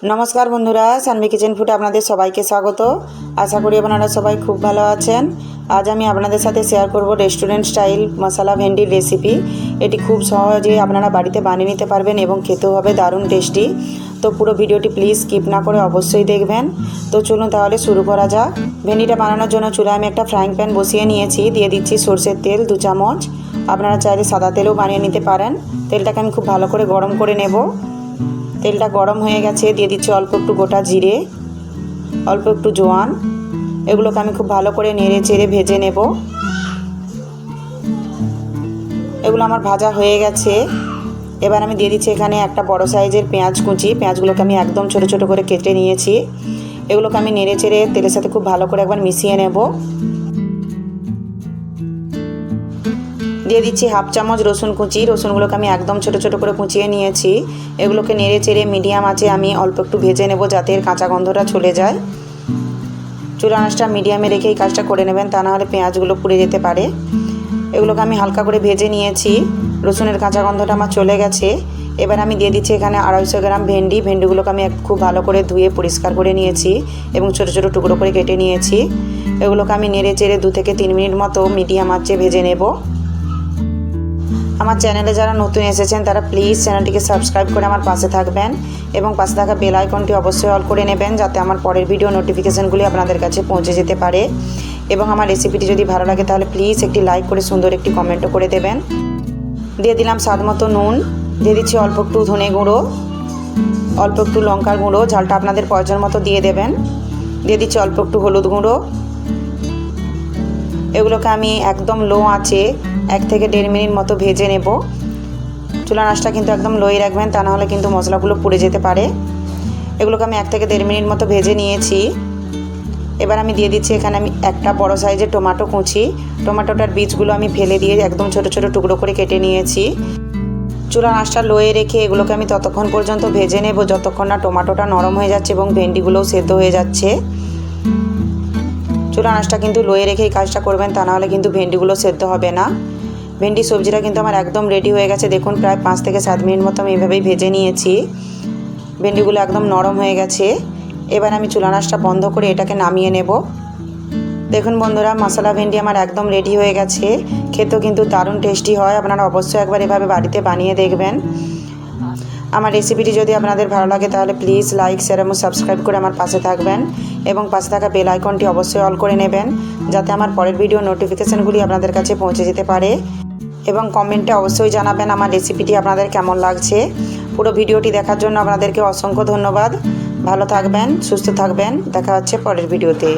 नमस्कार बंधुरा सानवी किचेन फुडे आपनादेर सबाइके स्वागत। आशा करी आपनारा सबाई खूब भालो आछेन। आज आमी आपनादेर साथे शेयर करब रेस्टुरेंट स्टाइल मसाला भेंडिर रेसिपि। एटी खूब सहजे आपनारा बाड़ीते बानिये निते पारबेन एबं खेतेও होबे दारुण टेस्टी। तो पुरो भिडियोटी प्लिज स्किप ना करे अवश्यई देखबेन। तो चलुन ताहले शुरू करा जाक। भेंडिटा बानानोर जोन्नो चुलाय आमी एकटा फ्राइंग पैन बसिए निয়েছি। दिए दिচ্ছি সরষের तेल 2 চামচ। আপনারা চাইলে সাদা তেলও বানিয়ে নিতে পারেন। তেলটাকে আমি খুব ভালো করে গরম করে নেব। তেলটা গরম হয়ে গেছে, দিয়ে দিচ্ছি অল্প একটু গোটা জিরে, অল্প একটু জোয়ান। এগুলোকে আমি খুব ভালো করে নেড়ে চেড়ে ভেজে নেব। এগুলো আমার ভাজা হয়ে গেছে। এবার আমি দিয়ে দিচ্ছি এখানে একটা বড় সাইজের পেঁয়াজ কুচি। পেঁয়াজগুলোকে আমি একদম ছোট ছোট করে কেটে নিয়েছি। এগুলোকে আমি নেড়ে চেড়ে তেলের সাথে খুব ভালো করে একবার মিশিয়ে নেব। দিয়ে দিচ্ছি হাফ চামচ রসুন কুচি। রসুনগুলোকে আমি একদম ছোট ছোট করে কুচিয়ে নিয়েছি। এগুলোকে নেড়ে চেড়ে মিডিয়াম আঁচে আমি অল্প একটু ভেজে নেব যাতে এর কাঁচা গন্ধটা চলে যায়। চুলা আঁচটা মিডিয়ামে রেখে এই কাজটা করে নেবেন, তা না হলে পেঁয়াজগুলো পুড়ে যেতে পারে। এগুলোকে আমি হালকা করে ভেজে নিয়েছি। রসুনের কাঁচা গন্ধটা আমার চলে গেছে। এবার আমি দিয়ে দিচ্ছি এখানে 250 গ্রাম ভেন্ডি। ভেন্ডিগুলোকে আমি খুব ভালো করে ধুয়ে পরিষ্কার করে নিয়েছি এবং ছোট ছোট টুকরো করে কেটে নিয়েছি। এগুলোকে আমি নেড়ে চেড়ে 2 থেকে 3 মিনিট মতো মিডিয়াম আঁচে ভেজে নেব। আমার চ্যানেলে যারা নতুন এসেছেন তারা প্লিজ চ্যানেলটিকে সাবস্ক্রাইব করে আমার পাশে থাকবেন এবং পাশে থাকা বেল আইকনটি অবশ্যই অল করে নেবেন যাতে আমার পরের ভিডিও নোটিফিকেশনগুলি আপনাদের কাছে পৌঁছে যেতে পারে। এবং আমার রেসিপিটি যদি ভালো লাগে তাহলে প্লিজ একটি লাইক করে সুন্দর একটি কমেন্টও করে দেবেন। দিয়ে দিলাম স্বাদ মতো নুন। দিয়ে দিচ্ছি অল্প একটু ধনে গুঁড়ো, অল্প একটু লঙ্কার গুঁড়ো, ঝালটা আপনাদের প্রয়োজন মতো দিয়ে দেবেন। দিয়ে দিচ্ছি অল্প একটু হলুদ গুঁড়ো। এগুলোকে আমি একদম লো আঁচে 1 থেকে 1.5 মিনিট মতো ভেজে নেব। চুলার আঁচটা কিন্তু একদম লোই রাখবেন, তা না হলে কিন্তু মশলাগুলো পুড়ে যেতে পারে। এগুলোকে আমি 1 থেকে 1.5 মিনিট মতো ভেজে নিয়েছি। এবার আমি দিয়ে দিচ্ছি এখানে আমি একটা বড় সাইজের টমেটো কুচি। টমেটোটার বীজগুলো আমি ফেলে দিয়ে একদম ছোট ছোট টুকরো করে কেটে নিয়েছি। চুলার আঁচটা লোয়ে রেখে এগুলোকে আমি ততক্ষণ পর্যন্ত ভেজে নেব যতক্ষণ না টমেটোটা নরম হয়ে যাচ্ছে এবং ভেন্ডিগুলোও সেদ্ধ হয়ে যাচ্ছে। চুলার আঁচটা কিন্তু লোয়ে রেখে এই কাজটা করবেন, তা না হলে কিন্তু ভেন্ডিগুলো সেদ্ধ হবে না। ভেন্ডি সবজিটা কিন্তু আমার একদম রেডি হয়ে গেছে। দেখুন প্রায় 5 থেকে 7 মিনিট মতো আমি এভাবেই ভেজে নিয়েছি। ভেন্ডিগুলো একদম নরম হয়ে গেছে। এবার আমি চুলার আঁচটা বন্ধ করে এটাকে নামিয়ে নেব। দেখুন বন্ধুরা, মশলা ভেন্ডি আমার একদম রেডি হয়ে গেছে। খেতেও কিন্তু দারুণ টেস্টি হয়। আপনারা অবশ্যই একবার এভাবে বাড়িতে বানিয়ে দেখবেন। আমার রেসিপিটি যদি আপনাদের ভালো লাগে তাহলে প্লিজ লাইক শেয়ার এবং সাবস্ক্রাইব করে আমার পাশে থাকবেন এবং পাশে থাকা বেল আইকনটি অবশ্যই অল করে নেবেন যাতে আমার পরের ভিডিও নোটিফিকেশনগুলি আপনাদের কাছে পৌঁছে যেতে পারে। এবং কমেন্টে অবশ্যই জানাবেন আমার রেসিপিটি আপনাদের কেমন লাগছে। পুরো ভিডিওটি দেখার জন্য আপনাদেরকে অসংখ্য ধন্যবাদ। ভালো থাকবেন, সুস্থ থাকবেন। দেখা হচ্ছে পরের ভিডিওতে।